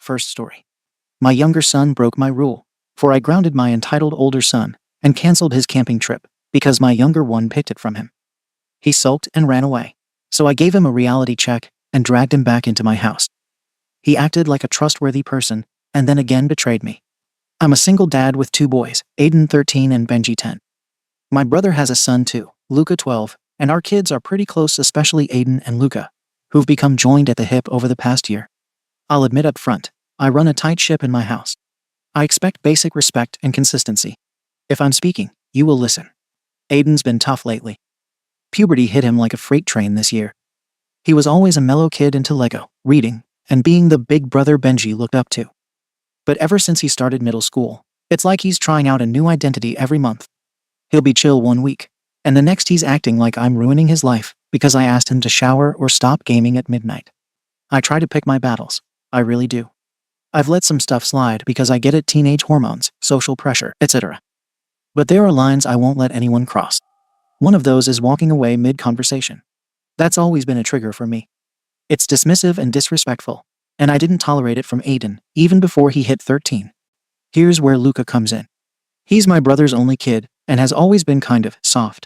First story. My younger son broke my rule, for I grounded my entitled older son and cancelled his camping trip because my younger one picked it from him. He sulked and ran away, so I gave him a reality check and dragged him back into my house. He acted like a trustworthy person and then again betrayed me. I'm a single dad with 2 boys, Aiden 13 and Benji 10. My brother has a son too, Luca 12, and our kids are pretty close, especially Aiden and Luca, who've become joined at the hip over the past year. I'll admit up front, I run a tight ship in my house. I expect basic respect and consistency. If I'm speaking, you will listen. Aiden's been tough lately. Puberty hit him like a freight train this year. He was always a mellow kid into Lego, reading, and being the big brother Benji looked up to. But ever since he started middle school, it's like he's trying out a new identity every month. He'll be chill one week, and the next he's acting like I'm ruining his life because I asked him to shower or stop gaming at midnight. I try to pick my battles. I really do. I've let some stuff slide because I get it, teenage hormones, social pressure, etc. But there are lines I won't let anyone cross. One of those is walking away mid-conversation. That's always been a trigger for me. It's dismissive and disrespectful, and I didn't tolerate it from Aiden, even before he hit 13. Here's where Luca comes in. He's my brother's only kid, and has always been kind of soft.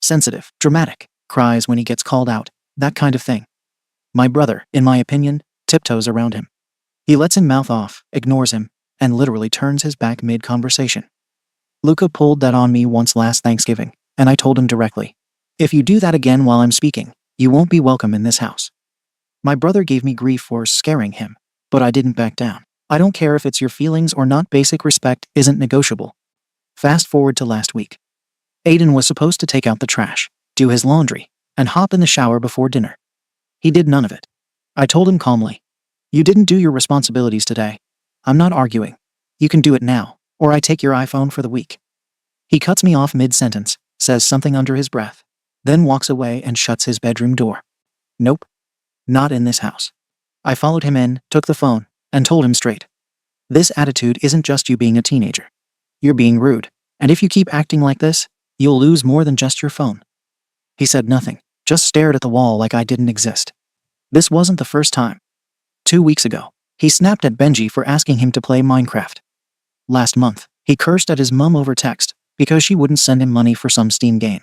Sensitive, dramatic, cries when he gets called out, that kind of thing. My brother, in my opinion, tiptoes around him. He lets him mouth off, ignores him, and literally turns his back mid-conversation. Luca pulled that on me once last Thanksgiving, and I told him directly, if you do that again while I'm speaking, you won't be welcome in this house. My brother gave me grief for scaring him, but I didn't back down. I don't care if it's your feelings or not, basic respect isn't negotiable. Fast forward to last week. Aiden was supposed to take out the trash, do his laundry, and hop in the shower before dinner. He did none of it. I told him calmly, you didn't do your responsibilities today. I'm not arguing. You can do it now, or I take your iPhone for the week. He cuts me off mid-sentence, says something under his breath, then walks away and shuts his bedroom door. Nope. Not in this house. I followed him in, took the phone, and told him straight. This attitude isn't just you being a teenager. You're being rude, and if you keep acting like this, you'll lose more than just your phone. He said nothing, just stared at the wall like I didn't exist. This wasn't the first time. 2 weeks ago, he snapped at Benji for asking him to play Minecraft. Last month, he cursed at his mum over text because she wouldn't send him money for some Steam game.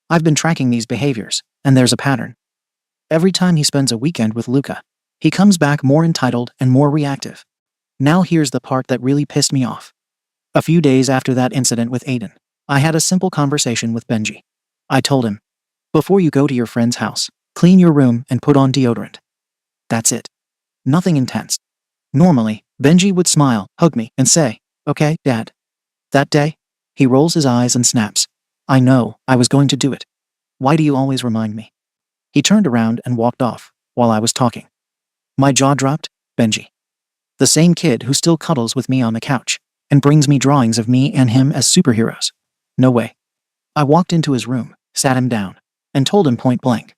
I've been tracking these behaviors, and there's a pattern. Every time he spends a weekend with Luca, he comes back more entitled and more reactive. Now here's the part that really pissed me off. A few days after that incident with Aiden, I had a simple conversation with Benji. I told him, before you go to your friend's house, clean your room and put on deodorant. That's it. Nothing intense. Normally, Benji would smile, hug me, and say, okay, Dad. That day, he rolls his eyes and snaps. I know, I was going to do it. Why do you always remind me? He turned around and walked off while I was talking. My jaw dropped. Benji. The same kid who still cuddles with me on the couch and brings me drawings of me and him as superheroes. No way. I walked into his room, sat him down, and told him point blank.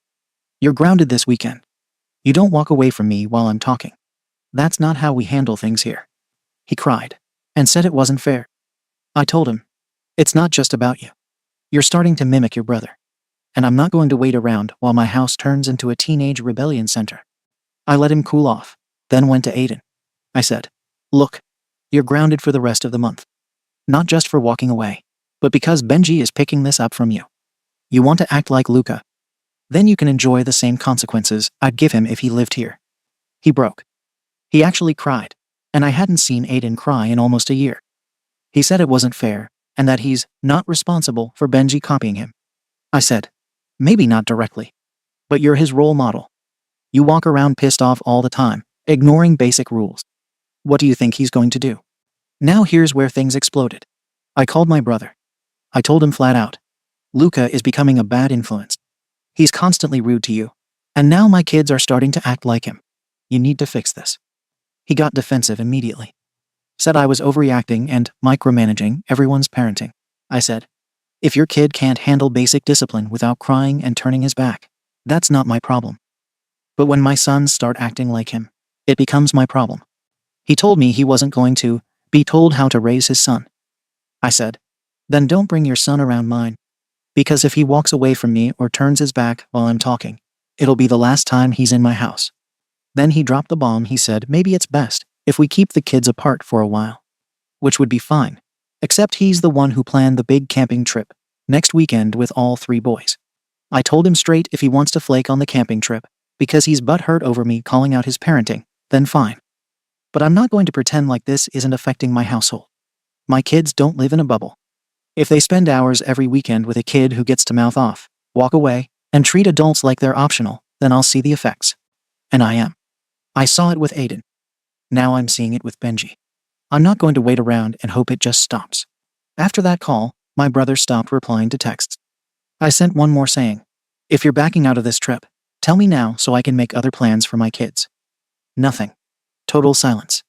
You're grounded this weekend. You don't walk away from me while I'm talking. That's not how we handle things here. He cried and said it wasn't fair. I told him, it's not just about you. You're starting to mimic your brother. And I'm not going to wait around while my house turns into a teenage rebellion center. I let him cool off, then went to Aiden. I said, look, you're grounded for the rest of the month. Not just for walking away, but because Benji is picking this up from you. You want to act like Luca. Then you can enjoy the same consequences I'd give him if he lived here. He broke. He actually cried, and I hadn't seen Aiden cry in almost a year. He said it wasn't fair, and that he's not responsible for Benji copying him. I said, maybe not directly, but you're his role model. You walk around pissed off all the time, ignoring basic rules. What do you think he's going to do? Now here's where things exploded. I called my brother. I told him flat out, Luca is becoming a bad influence. He's constantly rude to you, and now my kids are starting to act like him. You need to fix this. He got defensive immediately. Said I was overreacting and micromanaging everyone's parenting. I said, if your kid can't handle basic discipline without crying and turning his back, that's not my problem. But when my sons start acting like him, it becomes my problem. He told me he wasn't going to be told how to raise his son. I said, then don't bring your son around mine. Because if he walks away from me or turns his back while I'm talking, it'll be the last time he's in my house. Then he dropped the bomb. He said, maybe it's best if we keep the kids apart for a while. Which would be fine. Except he's the one who planned the big camping trip next weekend with all 3 boys. I told him straight if he wants to flake on the camping trip because he's butthurt over me calling out his parenting, then fine. But I'm not going to pretend like this isn't affecting my household. My kids don't live in a bubble. If they spend hours every weekend with a kid who gets to mouth off, walk away, and treat adults like they're optional, then I'll see the effects. And I am. I saw it with Aiden. Now I'm seeing it with Benji. I'm not going to wait around and hope it just stops. After that call, my brother stopped replying to texts. I sent one more saying, if you're backing out of this trip, tell me now so I can make other plans for my kids. Nothing. Total silence.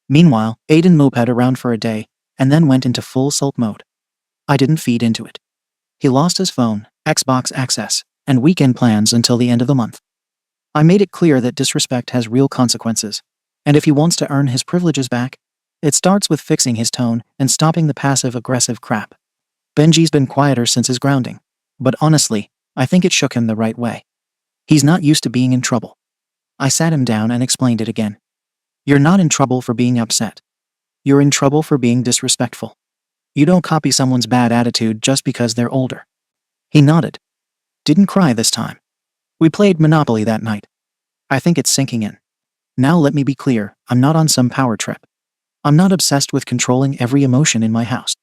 Meanwhile, Aiden moped around for a day and then went into full sulk mode. I didn't feed into it. He lost his phone, Xbox access, and weekend plans until the end of the month. I made it clear that disrespect has real consequences, and if he wants to earn his privileges back, it starts with fixing his tone and stopping the passive-aggressive crap. Benji's been quieter since his grounding, but honestly, I think it shook him the right way. He's not used to being in trouble. I sat him down and explained it again. You're not in trouble for being upset. You're in trouble for being disrespectful. You don't copy someone's bad attitude just because they're older. He nodded. Didn't cry this time. We played Monopoly that night. I think it's sinking in. Now let me be clear, I'm not on some power trip. I'm not obsessed with controlling every emotion in my house.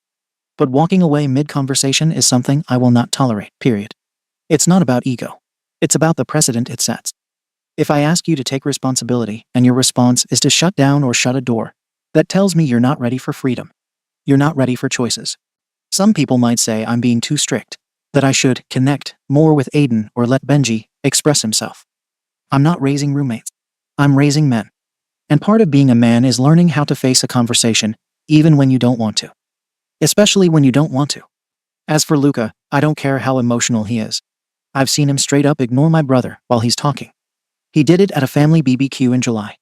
But walking away mid-conversation is something I will not tolerate, period. It's not about ego. It's about the precedent it sets. If I ask you to take responsibility and your response is to shut down or shut a door, that tells me you're not ready for freedom. You're not ready for choices. Some people might say I'm being too strict, that I should connect more with Aiden or let Benji express himself. I'm not raising roommates. I'm raising men. And part of being a man is learning how to face a conversation, even when you don't want to. Especially when you don't want to. As for Luca, I don't care how emotional he is. I've seen him straight up ignore my brother while he's talking. He did it at a family BBQ in July.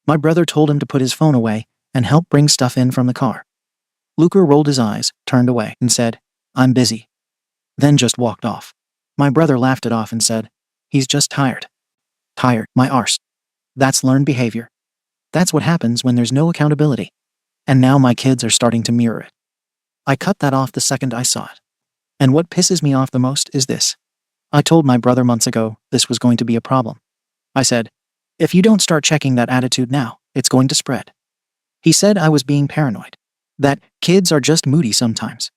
My brother told him to put his phone away and help bring stuff in from the car. Luca rolled his eyes, turned away, and said, I'm busy. Then just walked off. My brother laughed it off and said, he's just tired. Tired, my arse. That's learned behavior. That's what happens when there's no accountability. And now my kids are starting to mirror it. I cut that off the second I saw it. And what pisses me off the most is this. I told my brother months ago this was going to be a problem. I said, if you don't start checking that attitude now, it's going to spread. He said I was being paranoid. That kids are just moody sometimes.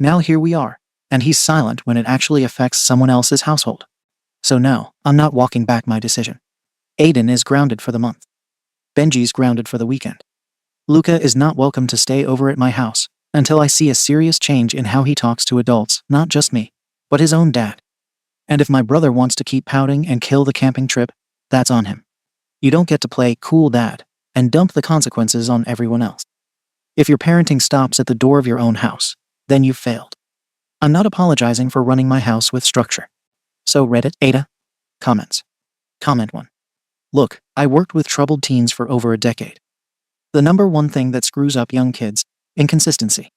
Now here we are, and he's silent when it actually affects someone else's household. So no, I'm not walking back my decision. Aiden is grounded for the month. Benji's grounded for the weekend. Luca is not welcome to stay over at my house until I see a serious change in how he talks to adults, not just me, but his own dad. And if my brother wants to keep pouting and kill the camping trip, that's on him. You don't get to play cool dad and dump the consequences on everyone else. If your parenting stops at the door of your own house, then you've failed. I'm not apologizing for running my house with structure. So Reddit, Ada? Comments. Comment 1. Look, I worked with troubled teens for over a decade. The number one thing that screws up young kids, inconsistency.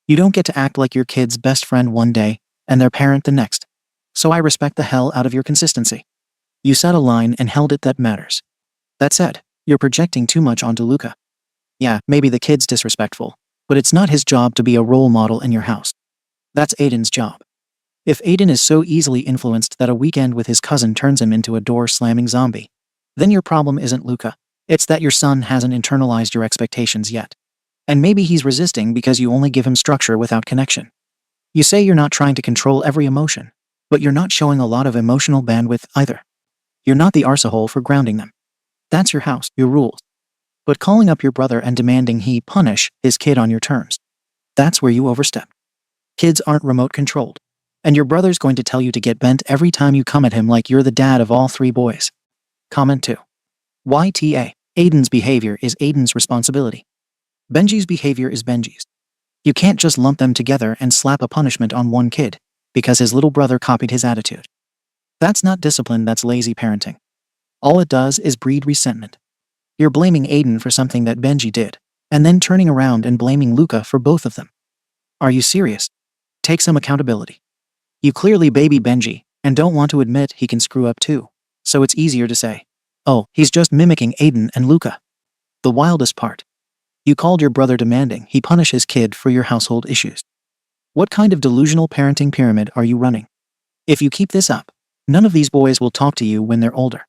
You don't get to act like your kid's best friend one day and their parent the next. So I respect the hell out of your consistency. You set a line and held it that matters. That said, you're projecting too much onto Luca. Yeah, maybe the kid's disrespectful, but it's not his job to be a role model in your house. That's Aiden's job. If Aiden is so easily influenced that a weekend with his cousin turns him into a door-slamming zombie, then your problem isn't Luca. It's that your son hasn't internalized your expectations yet. And maybe he's resisting because you only give him structure without connection. You say you're not trying to control every emotion, but you're not showing a lot of emotional bandwidth either. You're not the arsehole for grounding them. That's your house, your rules. But calling up your brother and demanding he punish his kid on your terms, that's where you overstep. Kids aren't remote controlled. And your brother's going to tell you to get bent every time you come at him like you're the dad of all 3 boys. Comment 2. YTA. Aiden's behavior is Aiden's responsibility. Benji's behavior is Benji's. You can't just lump them together and slap a punishment on one kid because his little brother copied his attitude. That's not discipline, that's lazy parenting. All it does is breed resentment. You're blaming Aiden for something that Benji did, and then turning around and blaming Luca for both of them. Are you serious? Take some accountability. You clearly baby Benji and don't want to admit he can screw up too, so it's easier to say, oh, he's just mimicking Aiden and Luca. The wildest part. You called your brother demanding he punish his kid for your household issues. What kind of delusional parenting pyramid are you running? If you keep this up, none of these boys will talk to you when they're older.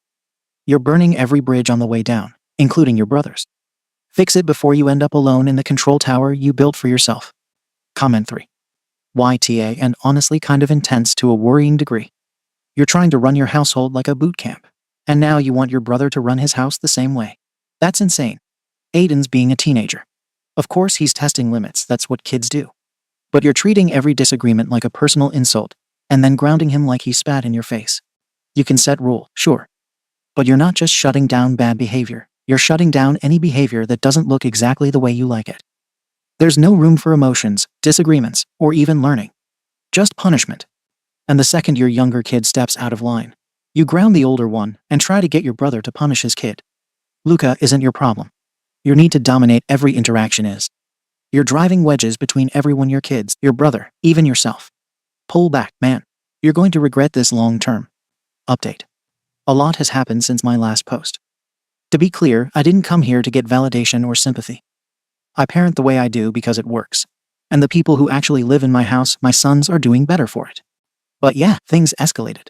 You're burning every bridge on the way down, including your brother's. Fix it before you end up alone in the control tower you built for yourself. Comment 3. YTA and honestly kind of intense to a worrying degree. You're trying to run your household like a boot camp, and now you want your brother to run his house the same way. That's insane. Aiden's being a teenager. Of course he's testing limits, that's what kids do. But you're treating every disagreement like a personal insult, and then grounding him like he spat in your face. You can set rule, sure. But you're not just shutting down bad behavior, you're shutting down any behavior that doesn't look exactly the way you like it. There's no room for emotions, disagreements, or even learning. Just punishment. And the second your younger kid steps out of line, you ground the older one and try to get your brother to punish his kid. Luca isn't your problem. Your need to dominate every interaction is. You're driving wedges between everyone, your kids, your brother, even yourself. Pull back, man. You're going to regret this long term. Update. A lot has happened since my last post. To be clear, I didn't come here to get validation or sympathy. I parent the way I do because it works. And the people who actually live in my house, my sons, are doing better for it. But yeah, things escalated.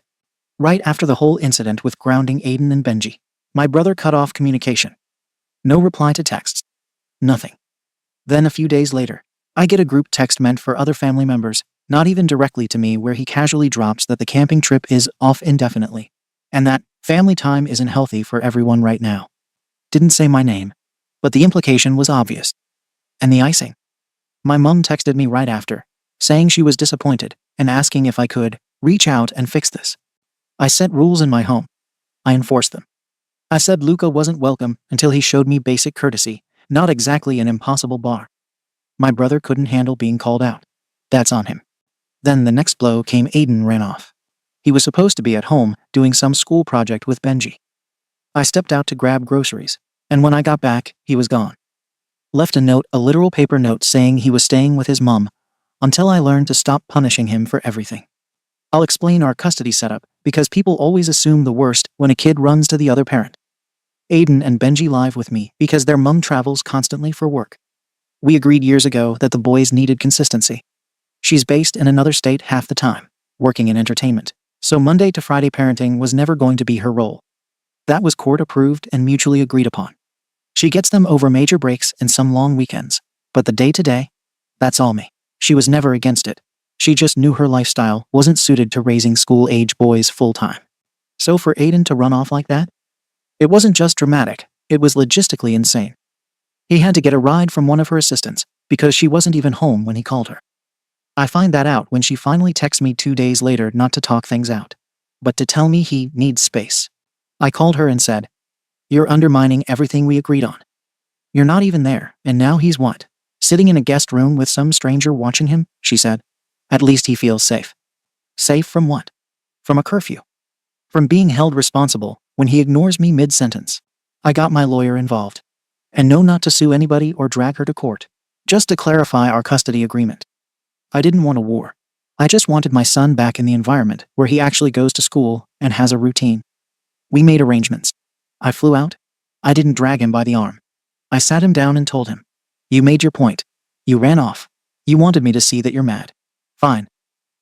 Right after the whole incident with grounding Aiden and Benji, my brother cut off communication. No reply to texts. Nothing. Then a few days later, I get a group text meant for other family members, not even directly to me, where he casually drops that the camping trip is off indefinitely, and that family time isn't healthy for everyone right now. Didn't say my name, but the implication was obvious. And the icing? My mom texted me right after, saying she was disappointed and asking if I could reach out and fix this. I set rules in my home. I enforced them. I said Luca wasn't welcome until he showed me basic courtesy, not exactly an impossible bar. My brother couldn't handle being called out. That's on him. Then the next blow came. Aiden ran off. He was supposed to be at home doing some school project with Benji. I stepped out to grab groceries, and when I got back, he was gone. Left a note, a literal paper note, saying he was staying with his mom until I learned to stop punishing him for everything. I'll explain our custody setup, because people always assume the worst when a kid runs to the other parent. Aiden and Benji live with me because their mom travels constantly for work. We agreed years ago that the boys needed consistency. She's based in another state half the time, working in entertainment, so Monday to Friday parenting was never going to be her role. That was court approved and mutually agreed upon. She gets them over major breaks and some long weekends, but the day-to-day, that's all me. She was never against it. She just knew her lifestyle wasn't suited to raising school-age boys full-time. So for Aiden to run off like that? It wasn't just dramatic, it was logistically insane. He had to get a ride from one of her assistants, because she wasn't even home when he called her. I find that out when she finally texts me 2 days later, not to talk things out, but to tell me he needs space. I called her and said, "You're undermining everything we agreed on. You're not even there, and now he's what? Sitting in a guest room with some stranger watching him," she said. "At least he feels safe." Safe from what? From a curfew. From being held responsible when he ignores me mid-sentence. I got my lawyer involved. And no, not to sue anybody or drag her to court. Just to clarify our custody agreement. I didn't want a war. I just wanted my son back in the environment where he actually goes to school and has a routine. We made arrangements. I flew out. I didn't drag him by the arm. I sat him down and told him, "You made your point. You ran off. You wanted me to see that you're mad. Fine.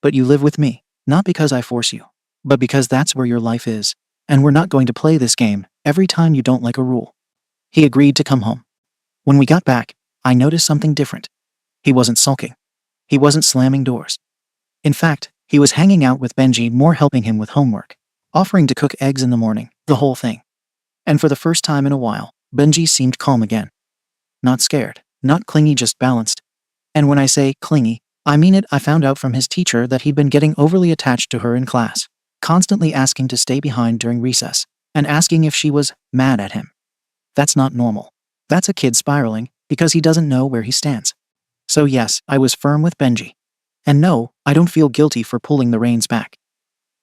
But you live with me, not because I force you, but because that's where your life is, and we're not going to play this game every time you don't like a rule." He agreed to come home. When we got back, I noticed something different. He wasn't sulking. He wasn't slamming doors. In fact, he was hanging out with Benji more, helping him with homework, offering to cook eggs in the morning, the whole thing. And for the first time in a while, Benji seemed calm again. Not scared, not clingy, just balanced. And when I say clingy, I mean it. I found out from his teacher that he'd been getting overly attached to her in class, constantly asking to stay behind during recess, and asking if she was mad at him. That's not normal. That's a kid spiraling because he doesn't know where he stands. So yes, I was firm with Benji. And no, I don't feel guilty for pulling the reins back.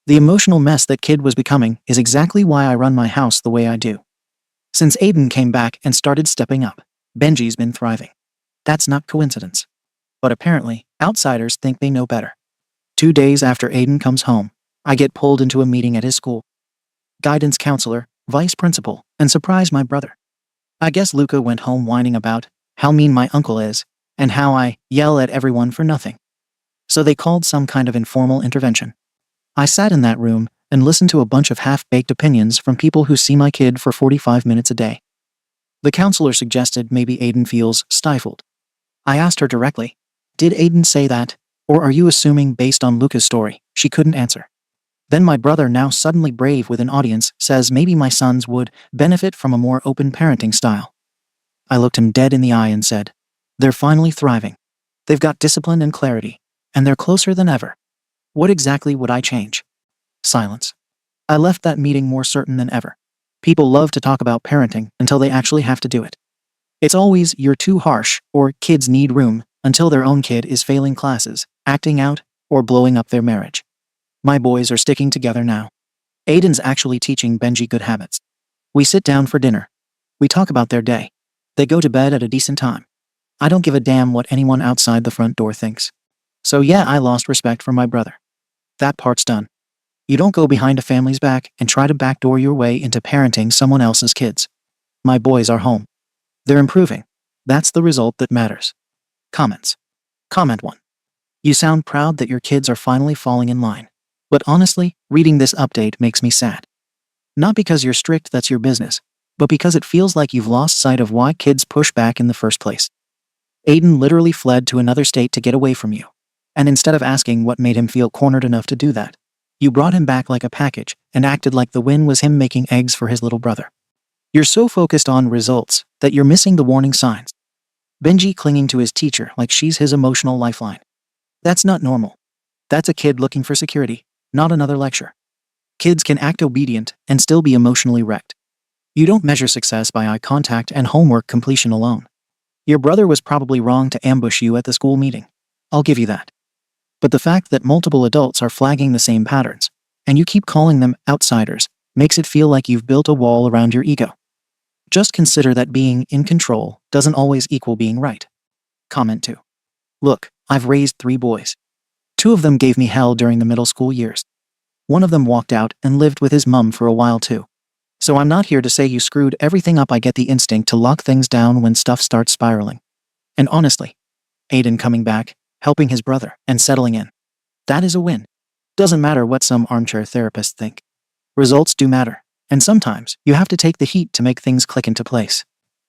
The emotional mess that kid was becoming is exactly why I run my house the way I do. Since Aiden came back and started stepping up, Benji's been thriving. That's not coincidence. But apparently, outsiders think they know better. 2 days after Aiden comes home, I get pulled into a meeting at his school. Guidance counselor, vice principal, and surprise, my brother. I guess Luca went home whining about how mean my uncle is and how I yell at everyone for nothing. So they called some kind of informal intervention. I sat in that room and listened to a bunch of half-baked opinions from people who see my kid for 45 minutes a day. The counselor suggested maybe Aiden feels stifled. I asked her directly, "Did Aiden say that? Or are you assuming based on Luca's story?" She couldn't answer. Then my brother, now suddenly brave with an audience, says maybe my sons would benefit from a more open parenting style. I looked him dead in the eye and said, "They're finally thriving. They've got discipline and clarity, and they're closer than ever. What exactly would I change?" Silence. I left that meeting more certain than ever. People love to talk about parenting until they actually have to do it. It's always "you're too harsh" or "kids need room" until their own kid is failing classes, acting out, or blowing up their marriage. My boys are sticking together now. Aiden's actually teaching Benji good habits. We sit down for dinner. We talk about their day. They go to bed at a decent time. I don't give a damn what anyone outside the front door thinks. So yeah, I lost respect for my brother. That part's done. You don't go behind a family's back and try to backdoor your way into parenting someone else's kids. My boys are home. They're improving. That's the result that matters. Comments. Comment 1. You sound proud that your kids are finally falling in line. But honestly, reading this update makes me sad. Not because you're strict, that's your business, but because it feels like you've lost sight of why kids push back in the first place. Aiden literally fled to another state to get away from you. And instead of asking what made him feel cornered enough to do that, you brought him back like a package and acted like the win was him making eggs for his little brother. You're so focused on results that you're missing the warning signs. Benji clinging to his teacher like she's his emotional lifeline. That's not normal. That's a kid looking for security, not another lecture. Kids can act obedient and still be emotionally wrecked. You don't measure success by eye contact and homework completion alone. Your brother was probably wrong to ambush you at the school meeting. I'll give you that. But the fact that multiple adults are flagging the same patterns, and you keep calling them outsiders, makes it feel like you've built a wall around your ego. Just consider that being in control doesn't always equal being right. Comment 2. Look, I've raised 3 boys. 2 of them gave me hell during the middle school years. One of them walked out and lived with his mum for a while too. So I'm not here to say you screwed everything up. I get the instinct to lock things down when stuff starts spiraling. And honestly, Aiden coming back, helping his brother, and settling in. That is a win. Doesn't matter what some armchair therapists think. Results do matter, and sometimes you have to take the heat to make things click into place.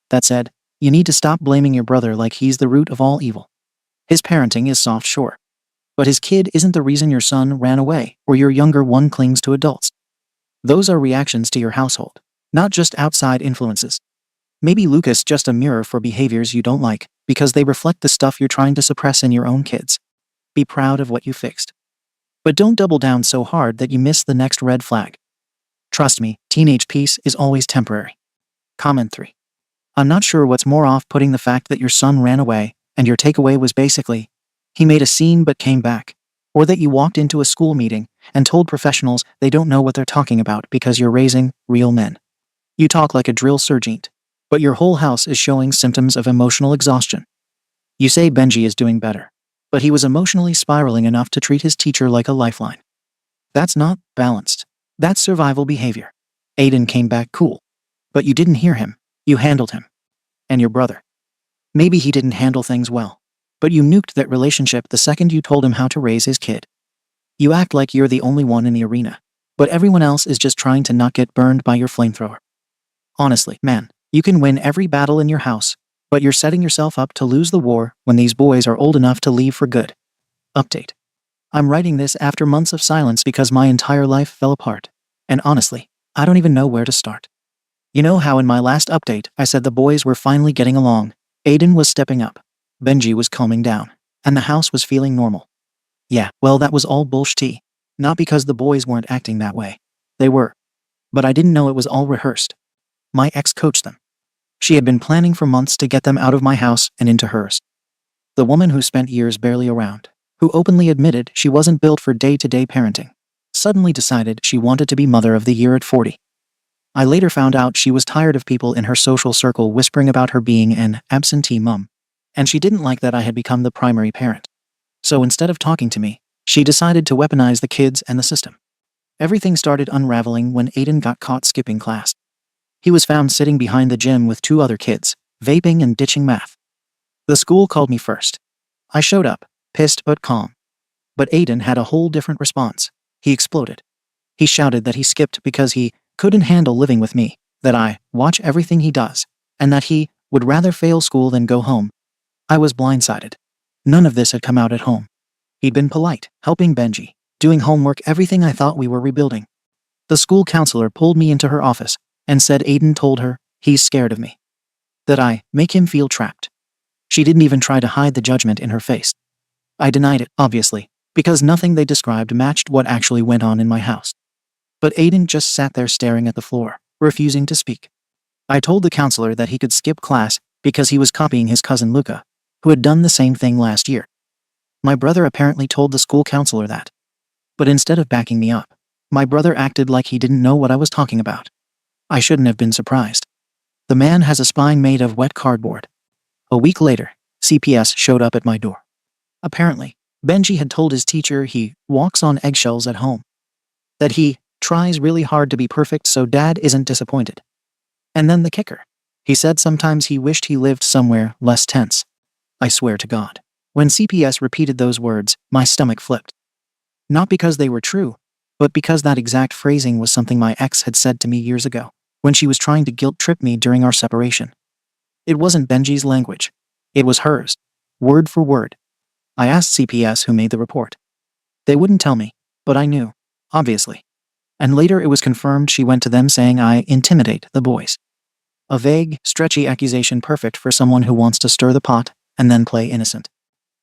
That said, you need to stop blaming your brother like he's the root of all evil. His parenting is soft, sure. But his kid isn't the reason your son ran away or your younger one clings to adults. Those are reactions to your household, not just outside influences. Maybe Lucas just a mirror for behaviors you don't like because they reflect the stuff you're trying to suppress in your own kids. Be proud of what you fixed. But don't double down so hard that you miss the next red flag. Trust me, teenage peace is always temporary. Comment 3. I'm not sure what's more off-putting, the fact that your son ran away and your takeaway was basically, he made a scene but came back, or that you walked into a school meeting and told professionals they don't know what they're talking about because you're raising real men. You talk like a drill sergeant, but your whole house is showing symptoms of emotional exhaustion. You say Benji is doing better, but he was emotionally spiraling enough to treat his teacher like a lifeline. That's not balanced. That's survival behavior. Aiden came back cool, but you didn't hear him. You handled him. And your brother. Maybe he didn't handle things well, but you nuked that relationship the second you told him how to raise his kid. You act like you're the only one in the arena, but everyone else is just trying to not get burned by your flamethrower. Honestly, man, you can win every battle in your house, but you're setting yourself up to lose the war when these boys are old enough to leave for good. Update. I'm writing this after months of silence because my entire life fell apart. And honestly, I don't even know where to start. You know how in my last update I said the boys were finally getting along, Aiden was stepping up, Benji was calming down, and the house was feeling normal. Yeah, well, that was all bullshit. Not because the boys weren't acting that way. They were. But I didn't know it was all rehearsed. My ex coached them. She had been planning for months to get them out of my house and into hers. The woman who spent years barely around, who openly admitted she wasn't built for day-to-day parenting, suddenly decided she wanted to be mother of the year at 40. I later found out she was tired of people in her social circle whispering about her being an absentee mom, and she didn't like that I had become the primary parent. So instead of talking to me, she decided to weaponize the kids and the system. Everything started unraveling when Aiden got caught skipping class. He was found sitting behind the gym with 2 other kids, vaping and ditching math. The school called me first. I showed up, pissed but calm. But Aiden had a whole different response. He exploded. He shouted that he skipped because he couldn't handle living with me, that I watch everything he does, and that he would rather fail school than go home. I was blindsided. None of this had come out at home. He'd been polite, helping Benji, doing homework, everything I thought we were rebuilding. The school counselor pulled me into her office and said Aiden told her he's scared of me. That I make him feel trapped. She didn't even try to hide the judgment in her face. I denied it, obviously, because nothing they described matched what actually went on in my house. But Aiden just sat there staring at the floor, refusing to speak. I told the counselor that he could skip class because he was copying his cousin Luca, who had done the same thing last year. My brother apparently told the school counselor that. But instead of backing me up, my brother acted like he didn't know what I was talking about. I shouldn't have been surprised. The man has a spine made of wet cardboard. A week later, CPS showed up at my door. Apparently, Benji had told his teacher he walks on eggshells at home. That he tries really hard to be perfect so dad isn't disappointed. And then the kicker. He said sometimes he wished he lived somewhere less tense. I swear to God, when CPS repeated those words, my stomach flipped. Not because they were true, but because that exact phrasing was something my ex had said to me years ago, when she was trying to guilt-trip me during our separation. It wasn't Benji's language. It was hers, word for word. I asked CPS who made the report. They wouldn't tell me, but I knew, obviously. And later it was confirmed she went to them saying I intimidate the boys. A vague, stretchy accusation perfect for someone who wants to stir the pot and then play innocent.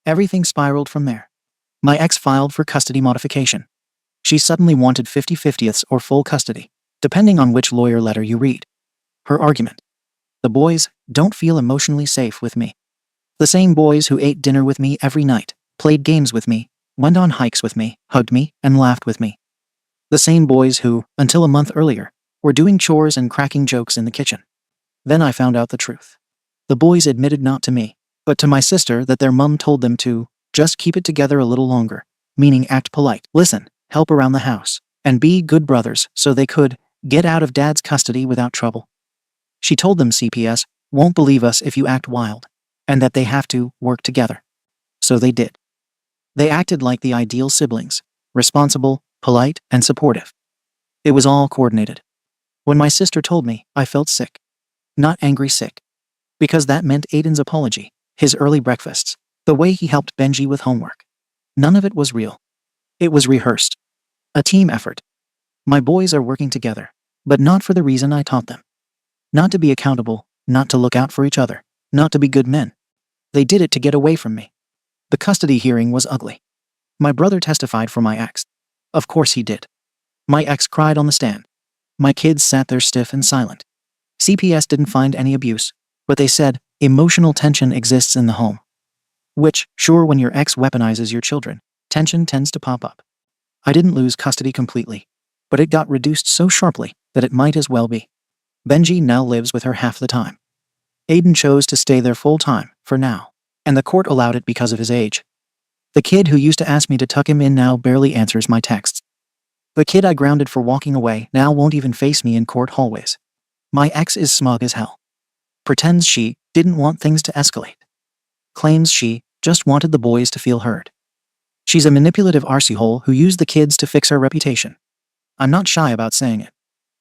Everything spiraled from there. My ex filed for custody modification. She suddenly wanted 50/50ths or full custody, depending on which lawyer letter you read. Her argument. The boys don't feel emotionally safe with me. The same boys who ate dinner with me every night, played games with me, went on hikes with me, hugged me, and laughed with me. The same boys who, until a month earlier, were doing chores and cracking jokes in the kitchen. Then I found out the truth. The boys admitted not to me, but to my sister that their mum told them to just keep it together a little longer, meaning act polite, listen, help around the house, and be good brothers so they could get out of dad's custody without trouble. She told them CPS won't believe us if you act wild, and that they have to work together. So they did. They acted like the ideal siblings, responsible, polite, and supportive. It was all coordinated. When my sister told me, I felt sick. Not angry sick. Because that meant Aiden's apology, his early breakfasts, the way he helped Benji with homework. None of it was real. It was rehearsed. A team effort. My boys are working together, but not for the reason I taught them. Not to be accountable, not to look out for each other, not to be good men. They did it to get away from me. The custody hearing was ugly. My brother testified for my ex. Of course he did. My ex cried on the stand. My kids sat there stiff and silent. CPS didn't find any abuse, but they said emotional tension exists in the home. Which, sure, when your ex weaponizes your children, tension tends to pop up. I didn't lose custody completely, but it got reduced so sharply that it might as well be. Benji now lives with her half the time. Aiden chose to stay there full time, for now, and the court allowed it because of his age. The kid who used to ask me to tuck him in now barely answers my texts. The kid I grounded for walking away now won't even face me in court hallways. My ex is smug as hell. Pretends she didn't want things to escalate. Claims she just wanted the boys to feel heard. She's a manipulative arsehole who used the kids to fix her reputation. I'm not shy about saying it.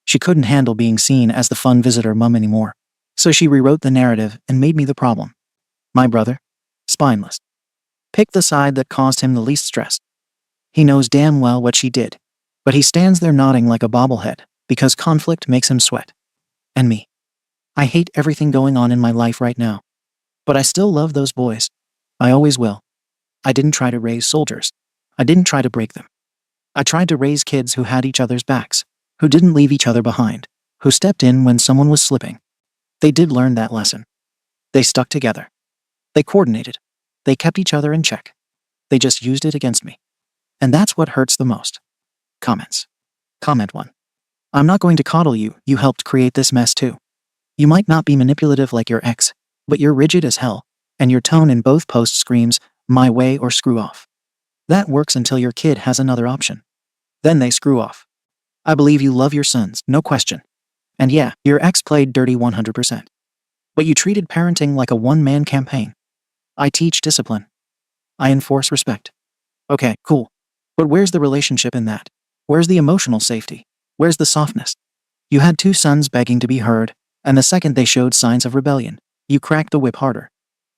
She couldn't handle being seen as the fun visitor mum anymore, so she rewrote the narrative and made me the problem. My brother? Spineless. Picked the side that caused him the least stress. He knows damn well what she did, but he stands there nodding like a bobblehead because conflict makes him sweat. And me. I hate everything going on in my life right now. But I still love those boys. I always will. I didn't try to raise soldiers. I didn't try to break them. I tried to raise kids who had each other's backs, who didn't leave each other behind, who stepped in when someone was slipping. They did learn that lesson. They stuck together. They coordinated. They kept each other in check. They just used it against me. And that's what hurts the most. Comments. Comment 1. I'm not going to coddle you, you helped create this mess too. You might not be manipulative like your ex, but you're rigid as hell, and your tone in both posts screams, my way or screw off. That works until your kid has another option. Then they screw off. I believe you love your sons, no question. And yeah, your ex played dirty 100%. But you treated parenting like a one-man campaign. I teach discipline. I enforce respect. Okay, cool. But where's the relationship in that? Where's the emotional safety? Where's the softness? You had 2 sons begging to be heard, and the second they showed signs of rebellion, you cracked the whip harder.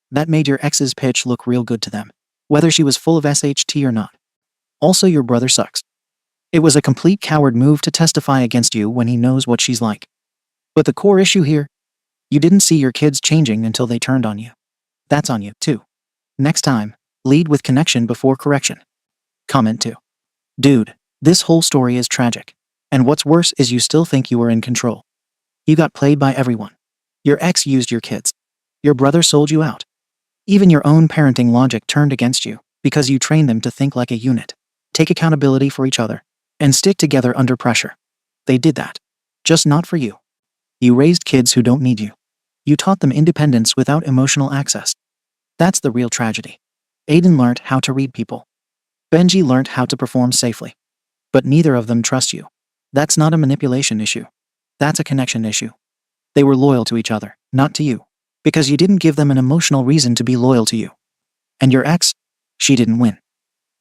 That made your ex's pitch look real good to them, whether she was full of SHT or not. Also, your brother sucks. It was a complete coward move to testify against you when he knows what she's like. But the core issue here? You didn't see your kids changing until they turned on you. That's on you, too. Next time, lead with connection before correction. Comment 2. Dude, this whole story is tragic. And what's worse is you still think you were in control. You got played by everyone. Your ex used your kids. Your brother sold you out. Even your own parenting logic turned against you because you trained them to think like a unit, take accountability for each other, and stick together under pressure. They did that. Just not for you. You raised kids who don't need you. You taught them independence without emotional access. That's the real tragedy. Aiden learned how to read people. Benji learned how to perform safely. But neither of them trust you. That's not a manipulation issue. That's a connection issue. They were loyal to each other, not to you, because you didn't give them an emotional reason to be loyal to you. And your ex? She didn't win.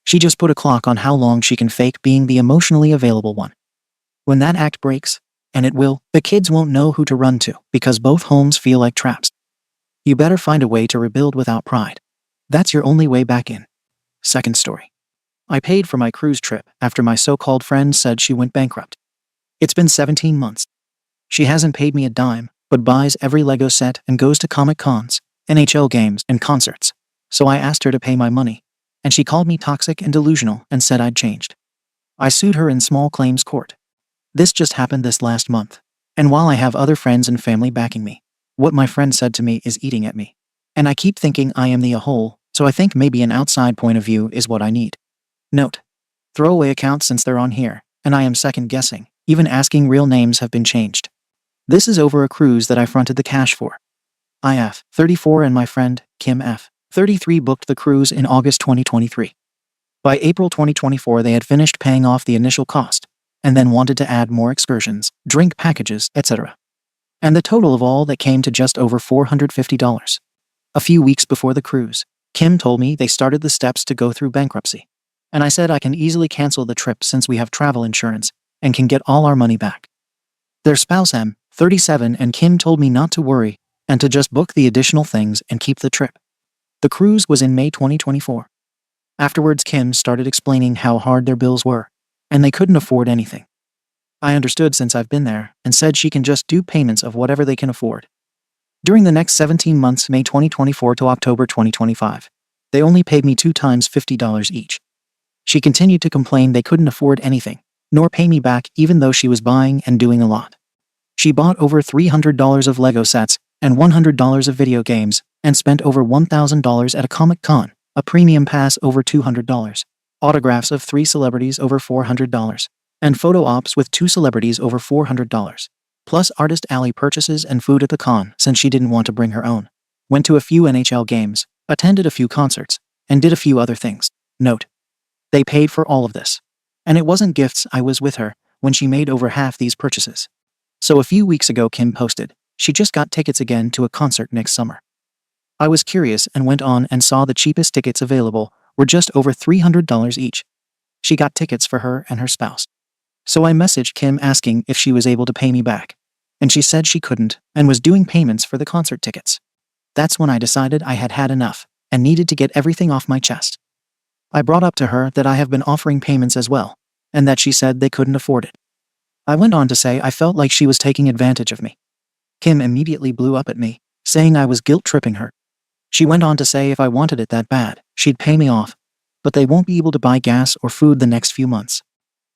She just put a clock on how long she can fake being the emotionally available one. When that act breaks, and it will, the kids won't know who to run to because both homes feel like traps. You better find a way to rebuild without pride. That's your only way back in. Second story. I paid for my cruise trip after my so-called friend said she went bankrupt. It's been 17 months. She hasn't paid me a dime, but buys every Lego set and goes to Comic Cons, NHL games, and concerts. So I asked her to pay my money, and she called me toxic and delusional and said I'd changed. I sued her in small claims court. This just happened this last month, and while I have other friends and family backing me, what my friend said to me is eating at me. And I keep thinking I am the a-hole, so I think maybe an outside point of view is what I need. Note: throwaway accounts since they're on here, and I am second guessing, even asking real names have been changed. This is over a cruise that I fronted the cash for. IF, 34 and my friend, Kim F, 33 booked the cruise in August 2023. By April 2024 they had finished paying off the initial cost, and then wanted to add more excursions, drink packages, etc. And the total of all that came to just over $450. A few weeks before the cruise, Kim told me they started the steps to go through bankruptcy. And I said I can easily cancel the trip since we have travel insurance and can get all our money back. Their spouse M, 37, and Kim told me not to worry and to just book the additional things and keep the trip. The cruise was in May 2024. Afterwards, Kim started explaining how hard their bills were, and they couldn't afford anything. I understood since I've been there and said she can just do payments of whatever they can afford. During the next 17 months, May 2024 to October 2025, they only paid me 2 times $50 each. She continued to complain they couldn't afford anything, nor pay me back even though she was buying and doing a lot. She bought over $300 of Lego sets and $100 of video games and spent over $1,000 at a Comic Con, a premium pass over $200, autographs of 3 celebrities over $400, and photo ops with 2 celebrities over $400, plus Artist Alley purchases and food at the con since she didn't want to bring her own. Went to a few NHL games, attended a few concerts, and did a few other things. Note: they paid for all of this. And it wasn't gifts. I was with her when she made over half these purchases. So a few weeks ago Kim posted she just got tickets again to a concert next summer. I was curious and went on and saw the cheapest tickets available were just over $300 each. She got tickets for her and her spouse. So I messaged Kim asking if she was able to pay me back, and she said she couldn't and was doing payments for the concert tickets. That's when I decided I had had enough and needed to get everything off my chest. I brought up to her that I have been offering payments as well, and that she said they couldn't afford it. I went on to say I felt like she was taking advantage of me. Kim immediately blew up at me, saying I was guilt-tripping her. She went on to say if I wanted it that bad, she'd pay me off, but they won't be able to buy gas or food the next few months.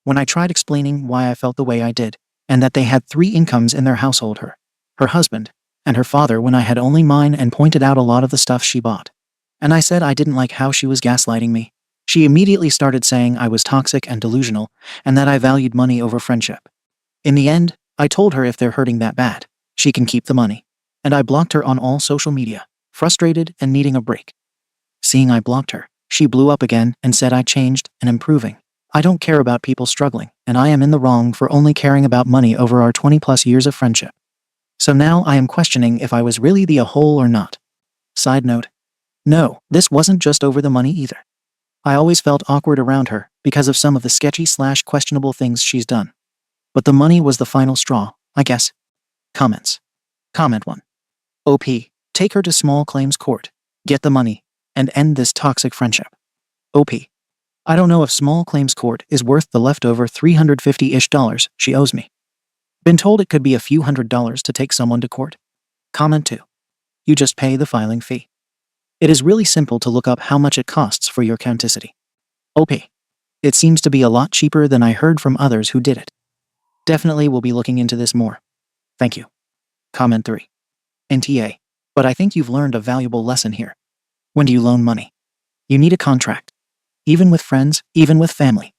When I tried explaining why I felt the way I did, and that they had 3 incomes in their household, her husband, and her father, when I had only mine, and pointed out a lot of the stuff she bought, and I said I didn't like how she was gaslighting me, she immediately started saying I was toxic and delusional, and that I valued money over friendship. In the end, I told her if they're hurting that bad, she can keep the money, and I blocked her on all social media, frustrated and needing a break. Seeing I blocked her, she blew up again and said I changed and improving, I don't care about people struggling, and I am in the wrong for only caring about money over our 20 plus years of friendship. So now I am questioning if I was really the a-hole or not. Side note. No, this wasn't just over the money either. I always felt awkward around her because of some of the sketchy/questionable things she's done. But the money was the final straw, I guess. Comments. Comment 1. OP. Take her to small claims court. Get the money. And end this toxic friendship. OP. I don't know if small claims court is worth the leftover $350-ish she owes me. Been told it could be a few $100s to take someone to court. Comment 2. You just pay the filing fee. It is really simple to look up how much it costs for your counticity. OP. It seems to be a lot cheaper than I heard from others who did it. Definitely will be looking into this more. Thank you. Comment 3. NTA. But I think you've learned a valuable lesson here. When do you loan money? You need a contract. Even with friends, even with family.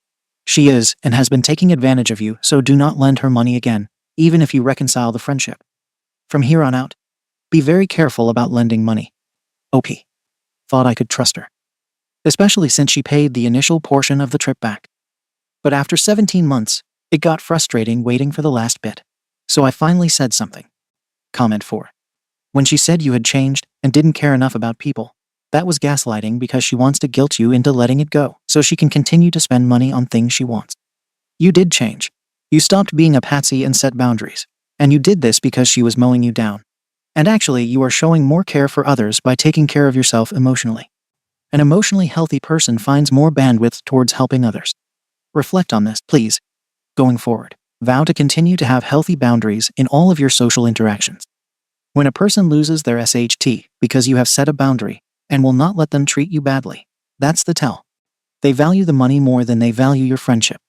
She is and has been taking advantage of you, so do not lend her money again, even if you reconcile the friendship. From here on out, be very careful about lending money. OP. Thought I could trust her. Especially since she paid the initial portion of the trip back. But after 17 months, it got frustrating waiting for the last bit. So I finally said something. Comment 4. When she said you had changed and didn't care enough about people, that was gaslighting because she wants to guilt you into letting it go so she can continue to spend money on things she wants. You did change. You stopped being a patsy and set boundaries. And you did this because she was mowing you down. And actually, you are showing more care for others by taking care of yourself emotionally. An emotionally healthy person finds more bandwidth towards helping others. Reflect on this, please. Going forward, vow to continue to have healthy boundaries in all of your social interactions. When a person loses their SHT because you have set a boundary and will not let them treat you badly, that's the tell. They value the money more than they value your friendship.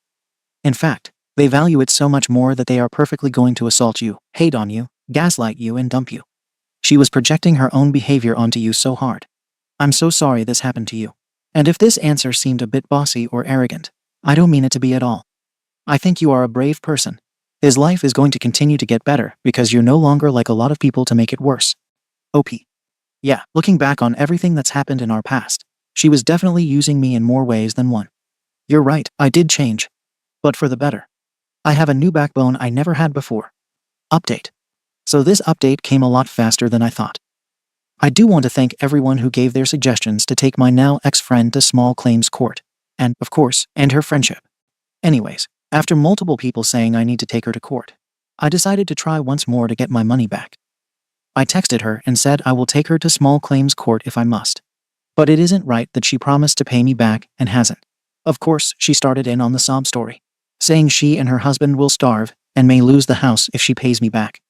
In fact, they value it so much more that they are perfectly going to assault you, hate on you, gaslight you, and dump you. She was projecting her own behavior onto you so hard. I'm so sorry this happened to you. And if this answer seemed a bit bossy or arrogant, I don't mean it to be at all. I think you are a brave person. His life is going to continue to get better because you're no longer like a lot of people to make it worse. OP. Yeah, looking back on everything that's happened in our past, she was definitely using me in more ways than one. You're right, I did change. But for the better. I have a new backbone I never had before. Update. So this update came a lot faster than I thought. I do want to thank everyone who gave their suggestions to take my now ex-friend to small claims court. And, of course, end her friendship. Anyways, after multiple people saying I need to take her to court, I decided to try once more to get my money back. I texted her and said I will take her to small claims court if I must. But it isn't right that she promised to pay me back and hasn't. Of course, she started in on the sob story, saying she and her husband will starve and may lose the house if she pays me back.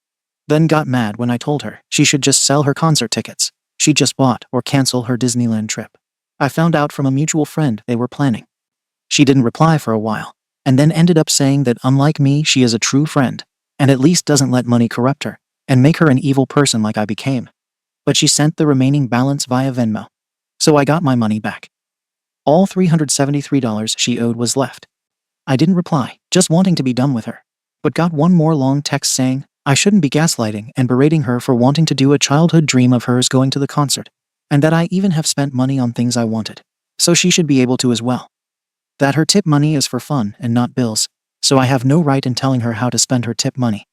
Then got mad when I told her she should just sell her concert tickets she just bought or cancel her Disneyland trip. I found out from a mutual friend they were planning. She didn't reply for a while, and then ended up saying that unlike me, she is a true friend, and at least doesn't let money corrupt her and make her an evil person like I became. But she sent the remaining balance via Venmo. So I got my money back. All $373 she owed was left. I didn't reply, just wanting to be done with her, but got one more long text saying I shouldn't be gaslighting and berating her for wanting to do a childhood dream of hers going to the concert, and that I even have spent money on things I wanted, so she should be able to as well. That her tip money is for fun and not bills, so I have no right in telling her how to spend her tip money.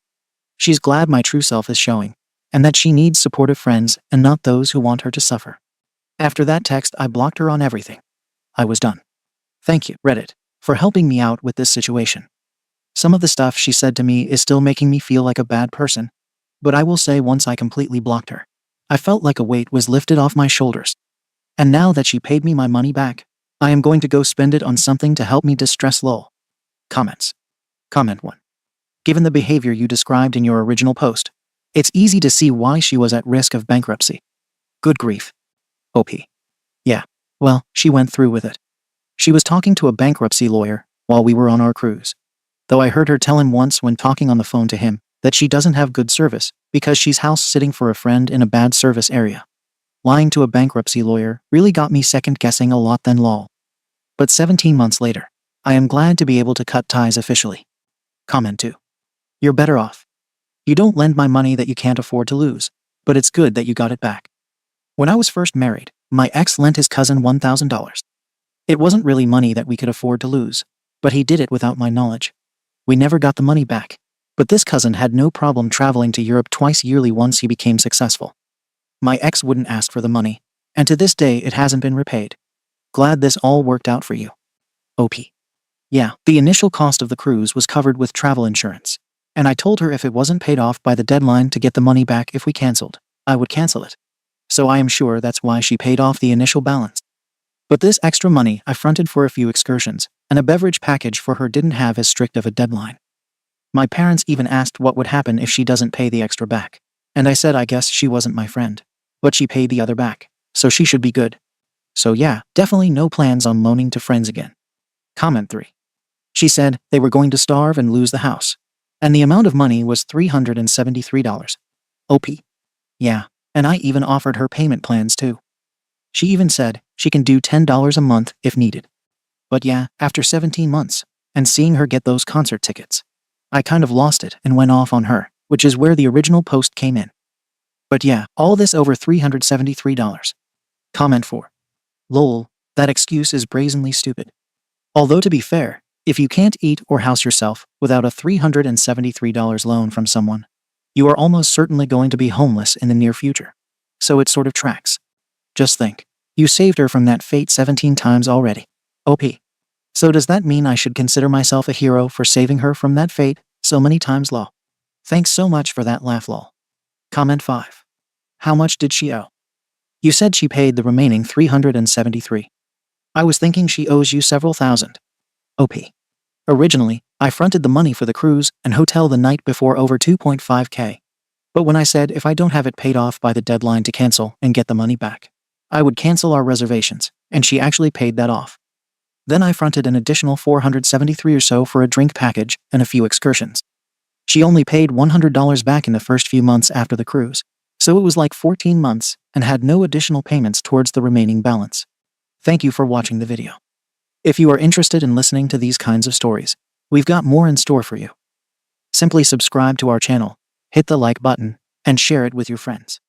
She's glad my true self is showing, and that she needs supportive friends and not those who want her to suffer. After that text, I blocked her on everything. I was done. Thank you, Reddit, for helping me out with this situation. Some of the stuff she said to me is still making me feel like a bad person, but I will say once I completely blocked her, I felt like a weight was lifted off my shoulders. And now that she paid me my money back, I am going to go spend it on something to help me distress lol. Comments. Comment 1. Given the behavior you described in your original post, it's easy to see why she was at risk of bankruptcy. Good grief. OP. Yeah, well, she went through with it. She was talking to a bankruptcy lawyer while we were on our cruise. Though I heard her tell him once when talking on the phone to him that she doesn't have good service because she's house sitting for a friend in a bad service area. Lying to a bankruptcy lawyer really got me second guessing a lot then lol. But 17 months later, I am glad to be able to cut ties officially. Comment 2. You're better off. You don't lend my money that you can't afford to lose, but it's good that you got it back. When I was first married, my ex lent his cousin $1,000. It wasn't really money that we could afford to lose, But he did it without my knowledge. We never got the money back. But this cousin had no problem traveling to Europe twice yearly once he became successful. My ex wouldn't ask for the money, and to this day it hasn't been repaid. Glad this all worked out for you. OP. Yeah, the initial cost of the cruise was covered with travel insurance, and I told her if it wasn't paid off by the deadline to get the money back if we canceled, I would cancel it. So I am sure that's why she paid off the initial balance. But this extra money I fronted for a few excursions, and a beverage package for her didn't have as strict of a deadline. My parents even asked what would happen if she doesn't pay the extra back, and I said I guess she wasn't my friend, but she paid the other back, so she should be good. So yeah, definitely no plans on loaning to friends again. Comment 3. She said they were going to starve and lose the house, and the amount of money was $373. OP. Yeah, and I even offered her payment plans too. She even said she can do $10 a month if needed. But yeah, after 17 months, and seeing her get those concert tickets, I kind of lost it and went off on her, which is where the original post came in. But yeah, all this over $373. Comment 4. Lol, that excuse is brazenly stupid. Although to be fair, if you can't eat or house yourself without a $373 loan from someone, you are almost certainly going to be homeless in the near future. So it sort of tracks. Just think, you saved her from that fate 17 times already. OP. So does that mean I should consider myself a hero for saving her from that fate so many times lol? Thanks so much for that laugh lol. Comment 5. How much did she owe? You said she paid the remaining $373. I was thinking she owes you several thousand. OP. Originally, I fronted the money for the cruise and hotel the night before over $2.5K. But when I said if I don't have it paid off by the deadline to cancel and get the money back, I would cancel our reservations, and she actually paid that off. Then I fronted an additional $473 or so for a drink package and a few excursions. She only paid $100 back in the first few months after the cruise, so it was like 14 months and had no additional payments towards the remaining balance. Thank you for watching the video. If you are interested in listening to these kinds of stories, we've got more in store for you. Simply subscribe to our channel, hit the like button, and share it with your friends.